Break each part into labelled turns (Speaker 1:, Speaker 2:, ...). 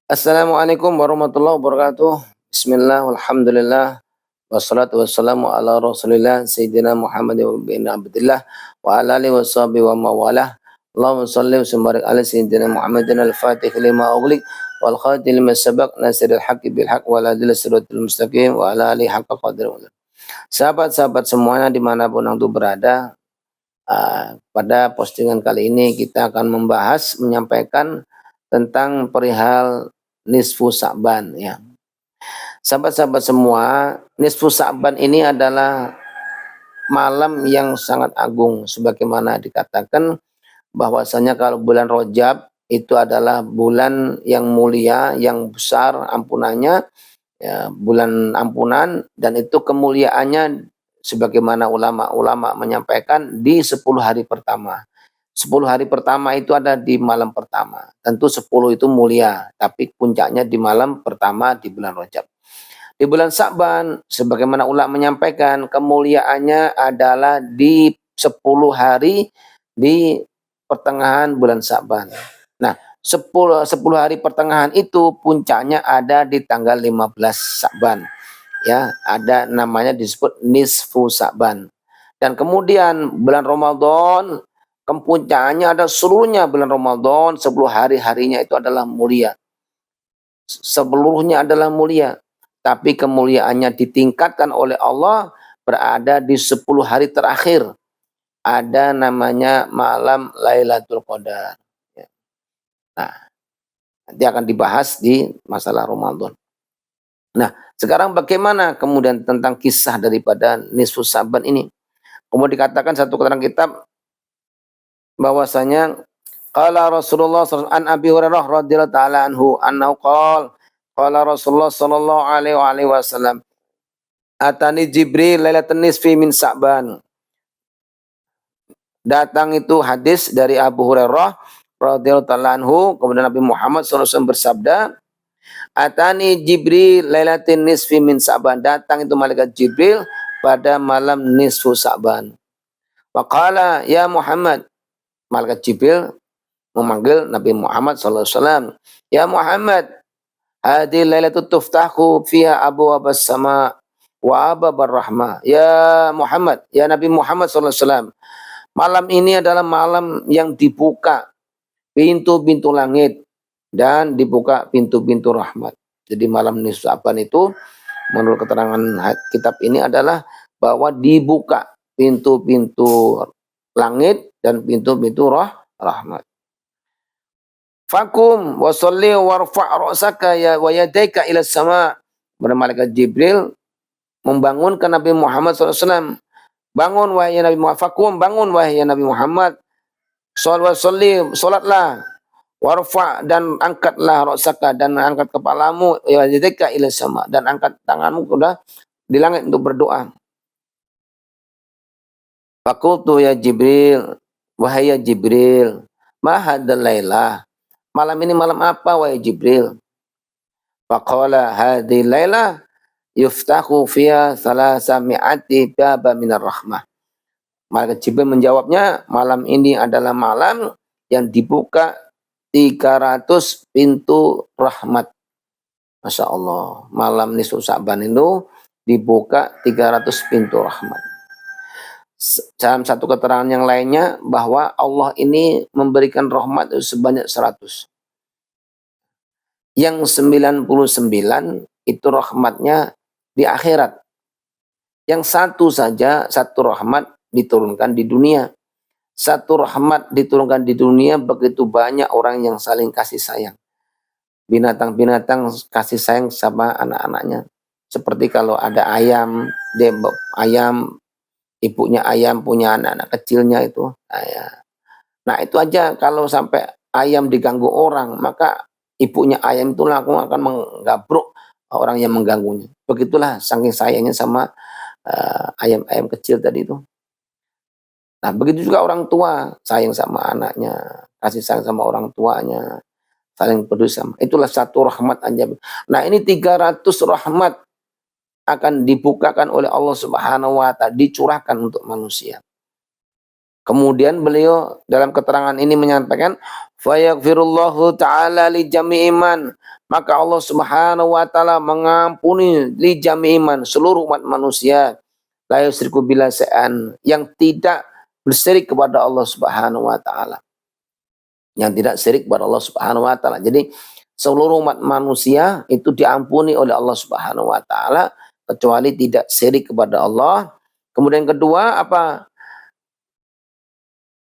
Speaker 1: Assalamualaikum warahmatullahi wabarakatuh. Bismillah, walhamdulillah, wassalatu wassalamu ala rasulillah, Sayyidina Muhammad bin Abdullah, wa ala alihi wa sahbihi wa mawalah. Allahumma salli wa sallim ala Sayyidina Muhammadin al-Fatih lima ughliq, wal khatim lima sabaq, nasiril haqqi bil haqq, wa ala alihi siratal mustaqim, wa ala alihi haqqa qadri. Sahabat-sahabat semuanya dimanapun antum berada, pada postingan kali ini kita akan menyampaikan tentang perihal nisfu Sa'ban ya. Sahabat-sahabat semua, nisfu Sa'ban ini adalah malam yang sangat agung sebagaimana dikatakan bahwasanya kalau bulan Rajab itu adalah bulan yang mulia, yang besar ampunannya, ya, bulan ampunan, dan itu kemuliaannya sebagaimana ulama-ulama menyampaikan di 10 hari pertama. 10 hari pertama itu ada di malam pertama. Tentu 10 itu mulia, tapi puncaknya di malam pertama di bulan Rajab. Di bulan Sa'ban, sebagaimana ulama menyampaikan, kemuliaannya adalah di 10 hari di pertengahan bulan Sa'ban. Nah, 10 hari pertengahan itu puncaknya ada di tanggal 15 Sa'ban. Ya, ada namanya disebut nisfu Sa'ban. Dan kemudian bulan Ramadan, puncaknya ada seluruhnya bulan Ramadan, 10 hari-harinya itu adalah mulia. Seluruhnya adalah mulia. Tapi kemuliaannya ditingkatkan oleh Allah berada di 10 hari terakhir. Ada namanya malam Lailatul Qadar. Nah, nanti akan dibahas di masalah Ramadan. Nah, sekarang bagaimana kemudian tentang kisah daripada nisfu Sa'ban ini? Kemudian dikatakan satu keterangan kitab bahwasanya qala Rasulullah an Abi Hurairah radhiyallahu taala anhu annahu qala Rasulullah sallallahu alaihi wasallam atani Jibril lailatan nisfi min Sa'ban. Datang itu hadis dari Abu Hurairah radhiyallahu taala anhu, kemudian Nabi Muhammad SAW bersabda, atani Jibril lailatin nisfi min Sa'ban. Datang itu malaikat Jibril pada malam nisfu Sa'ban. Waqala ya Muhammad, malaikat Jibril memanggil Nabi Muhammad SAW. Ya Muhammad, hadhihi lailatul tuftahu fiha abwaabas sama wa ababar rahmah. Ya Muhammad, ya Nabi Muhammad SAW. Malam ini adalah malam yang dibuka pintu-pintu langit dan dibuka pintu-pintu rahmat. Jadi malam nisfu Sa'ban itu menurut keterangan kitab ini adalah bahwa dibuka pintu-pintu langit dan pintu-pintu rahmat. Fakum wa sholli warfa' ra'saka ya wa yadayka ila sama. Malaikat Jibril membangunkan Nabi Muhammad SAW. Bangun wahai Nabi Muhammad. Fakum, bangun wahai Nabi Muhammad. Salatlah. Warfa' dan angkatlah ra'saka, dan angkat kepalamu ya yadayka ila sama, dan angkat tanganmu sudah di langit untuk berdoa. Fakultu ya Jibril, wahai ya Jibril, ma hadzal lailah. Malam ini malam apa wahai Jibril? Faqala hadhihi lailah yuftahu fiha salasami'ati baba minar rahmah. Malaikat Jibril menjawabnya, malam ini adalah malam yang dibuka 300 pintu rahmat. Masya Allah, malam nisfu Sa'ban itu dibuka 300 pintu rahmat. Dalam satu keterangan yang lainnya bahwa Allah ini memberikan rahmat sebanyak 100. Yang 99 itu rahmatnya di akhirat. Yang satu saja, satu rahmat diturunkan di dunia. Satu rahmat diturunkan di dunia, begitu banyak orang yang saling kasih sayang. Binatang-binatang kasih sayang sama anak-anaknya. Seperti kalau ada ayam, ibunya ayam punya anak-anak kecilnya itu. Nah itu aja, kalau sampai ayam diganggu orang, maka ibunya ayam itu langsung akan menggabruk orang yang mengganggunya. Begitulah saking sayangnya sama ayam-ayam kecil tadi itu. Nah begitu juga orang tua sayang sama anaknya, kasih sayang sama orang tuanya, saling peduli sama. Itulah satu rahmat aja. Nah ini 300 rahmat akan dibukakan oleh Allah Subhanahu wa Ta'ala, dicurahkan untuk manusia. Kemudian beliau dalam keterangan ini menyampaikan, fayaghfirullahu ta'ala li jami'i man, maka Allah Subhanahu wa taala mengampuni li jami'iman seluruh umat manusia la yusyriku billah syai'an yang tidak bersyirik kepada Allah Subhanahu wa taala. Yang tidak syirik kepada Allah Subhanahu wa taala. Jadi seluruh umat manusia itu diampuni oleh Allah Subhanahu wa taala kecuali tidak syirik kepada Allah. Kemudian kedua apa?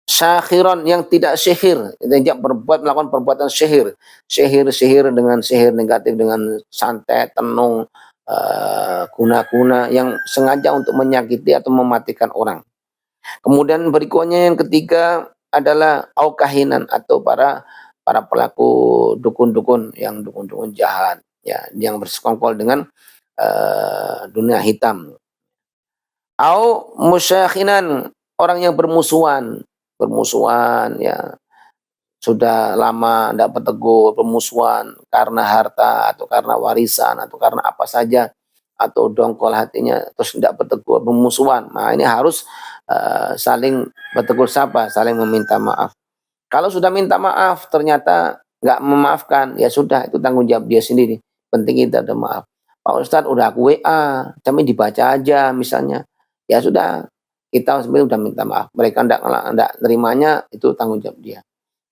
Speaker 1: Syakhiran yang tidak syihir, tidak melakukan perbuatan syihir. Syihir dengan sihir negatif, dengan santet, tenung, guna-guna yang sengaja untuk menyakiti atau mematikan orang. Kemudian berikutnya yang ketiga adalah aukahinan atau para pelaku dukun-dukun yang dukun-dukun jahat ya, yang bersekongkol dengan dunia hitam. Au musyakhinan, orang yang bermusuhan ya, sudah lama tidak bertegur, bermusuhan karena harta atau karena warisan atau karena apa saja, atau dongkol hatinya terus tidak bertegur, bermusuhan. Nah ini harus saling bertegur sapa, saling meminta maaf. Kalau sudah minta maaf ternyata nggak memaafkan, ya sudah itu tanggung jawab dia sendiri. Penting kita udah maaf. Pak Ustadz udah aku WA, kami dibaca aja misalnya. Ya sudah, kita sebenarnya udah minta maaf. Mereka enggak nerimanya, itu tanggung jawab dia.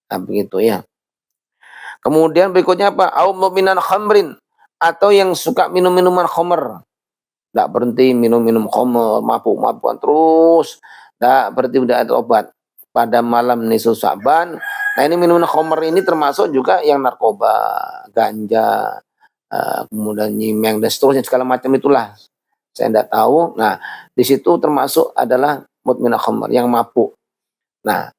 Speaker 1: Nah, begitu ya. Kemudian berikutnya apa? Au mu'minan khamrin, atau yang suka minum minuman khamr. Enggak berhenti minum khamr, mabuk-mabukan terus. Enggak berhenti, udah ada obat. Pada malam nisfu Sa'ban. Nah, ini minuman khamr ini termasuk juga yang narkoba, ganja, kemudian nyimeng dan seterusnya segala macam itulah. Saya tidak tahu. Nah, di situ termasuk adalah mudminah khamr yang mabuk. Nah,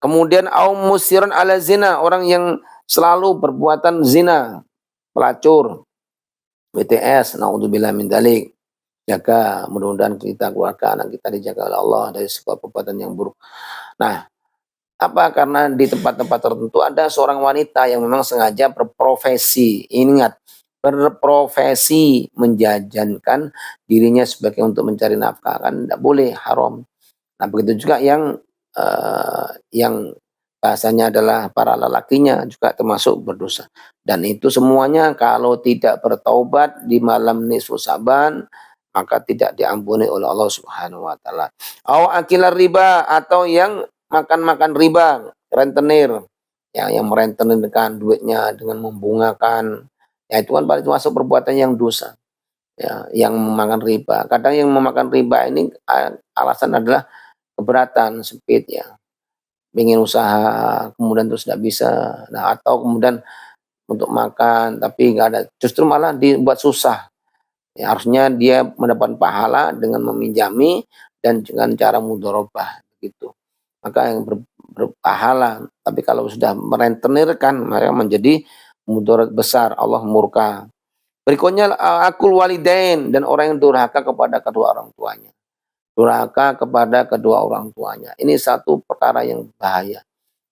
Speaker 1: kemudian aum musiran ala zina, orang yang selalu perbuatan zina, pelacur, BTS, naudzubillah min dzalik. Jaga, mudah-mudahan kita keluarga anak kita dijaga oleh Allah dari segala perbuatan yang buruk. Nah, apa? Karena di tempat-tempat tertentu ada seorang wanita yang memang sengaja berprofesi, ingat, berprofesi menjajankan dirinya sebagai untuk mencari nafkah, kan tidak boleh, haram. Nah begitu juga yang bahasanya adalah para lelakinya juga termasuk berdosa. Dan itu semuanya kalau tidak bertaubat di malam nisfu Sa'ban maka tidak diampuni oleh Allah Subhanahu wa taala. Au akilar riba, atau yang makan riba, rentenir. Ya, yang merentenirkan duitnya dengan membungakan. Ya itu kan paling masuk perbuatan yang dosa. Ya, yang memakan riba. Kadang yang memakan riba ini alasan adalah keberatan, sempit ya. Ingin usaha kemudian terus tidak bisa. Nah, atau kemudian untuk makan tapi nggak ada, justru malah dibuat susah. Ya, harusnya dia mendapat pahala dengan meminjami dan dengan cara mudharabah gitu. Maka yang berpahala, tapi kalau sudah merentenirkan maka menjadi mudarat besar, Allah murka. Berikutnya akul walidain, dan orang yang durhaka kepada kedua orang tuanya. Durhaka kepada kedua orang tuanya. Ini satu perkara yang bahaya.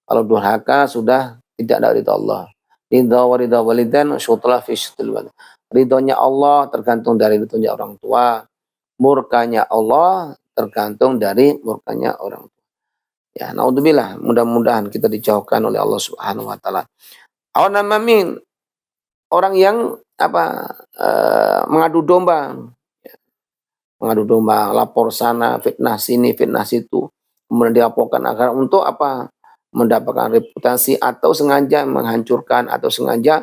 Speaker 1: Kalau durhaka sudah tidak dari Allah. Ridha wa ridha walidain syutla fi syutul walid. Ridhonya Allah tergantung dari ridhonya orang tua. Murkanya Allah tergantung dari murkanya orang tua. Ya, naudzubillah, mudah-mudahan kita dijauhkan oleh Allah Subhanahu wa taala. Awanamamin, orang yang mengadu domba. Mengadu domba, lapor sana, fitnah sini, fitnah situ. Kemudian dilaporkan agar untuk apa? Mendapatkan reputasi atau sengaja menghancurkan atau sengaja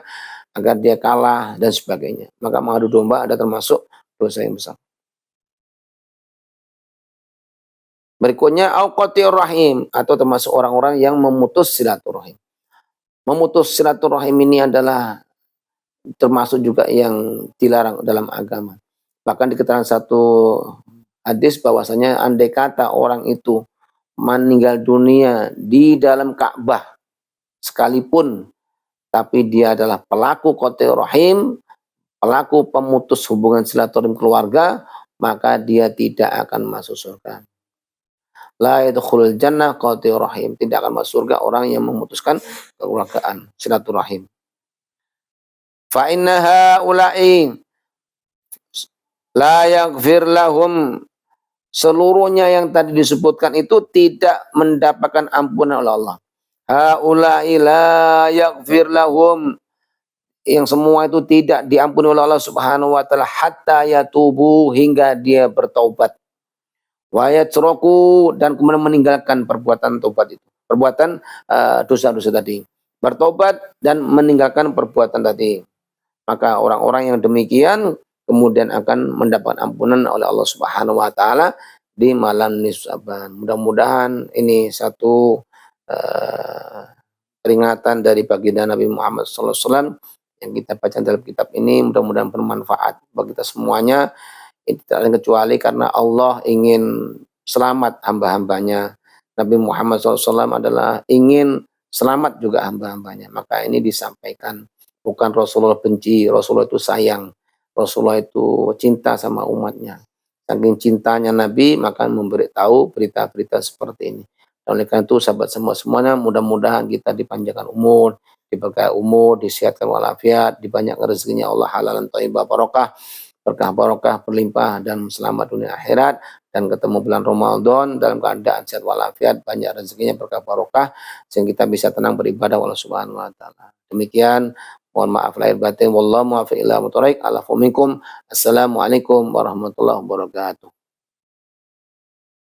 Speaker 1: agar dia kalah dan sebagainya. Maka mengadu domba ada termasuk dosa yang besar. Berikutnya auqatir rahim, atau termasuk orang-orang yang memutus silaturahim. Memutus silaturahim ini adalah termasuk juga yang dilarang dalam agama. Bahkan di keterangan satu hadis bahwasanya andai kata orang itu meninggal dunia di dalam Ka'bah sekalipun, tapi dia adalah pelaku qati' rahim, pelaku pemutus hubungan silaturahim keluarga, maka dia tidak akan masuk surga. La yadkhulul jannah qati' rahim, tidak akan masuk surga orang yang memutuskan kekeluargaan silaturahim. Fa inna haula'i la yaghfir lahum, seluruhnya yang tadi disebutkan itu tidak mendapatkan ampunan oleh Allah. haula'i la yaghfir lahum, yang semua itu tidak diampuni oleh Allah Subhanahu wa taala hatta yatubu, hingga dia bertaubat. Wa yatraku, dan kemudian meninggalkan perbuatan taubat itu. Perbuatan dosa-dosa tadi. Bertobat dan meninggalkan perbuatan tadi. Maka orang-orang yang demikian kemudian akan mendapat ampunan oleh Allah Subhanahu wa taala di malam nisfu Sa'ban. Mudah-mudahan ini satu eh, peringatan dari baginda Nabi Muhammad SAW yang kita baca dalam kitab ini, mudah-mudahan bermanfaat bagi kita semuanya. Ini tidak lain kecuali karena Allah ingin selamat hamba-hambanya. Nabi Muhammad SAW adalah ingin selamat juga hamba-hambanya. Maka ini disampaikan. Bukan Rasulullah benci, Rasulullah itu sayang. Rasulullah itu cinta sama umatnya. Saking cintanya Nabi, maka memberitahu berita-berita seperti ini. Oleh karena itu, sahabat semuanya, mudah-mudahan kita dipanjangkan umur, diberkahi umur, disehatkan walafiat, dibanyak rezekinya Allah, halalan thayyibah barokah, berkah barokah berlimpah dan selamat dunia akhirat, dan ketemu bulan Ramadan dalam keadaan sehat walafiat, banyak rezekinya, berkah barokah, sehingga kita bisa tenang beribadah Allah Subhanahu wa taala. Demikian, mohon maaf lahir batin, wallahu muwaffiq ila aqwamit thoriq. Assalamualaikum warahmatullahi wabarakatuh.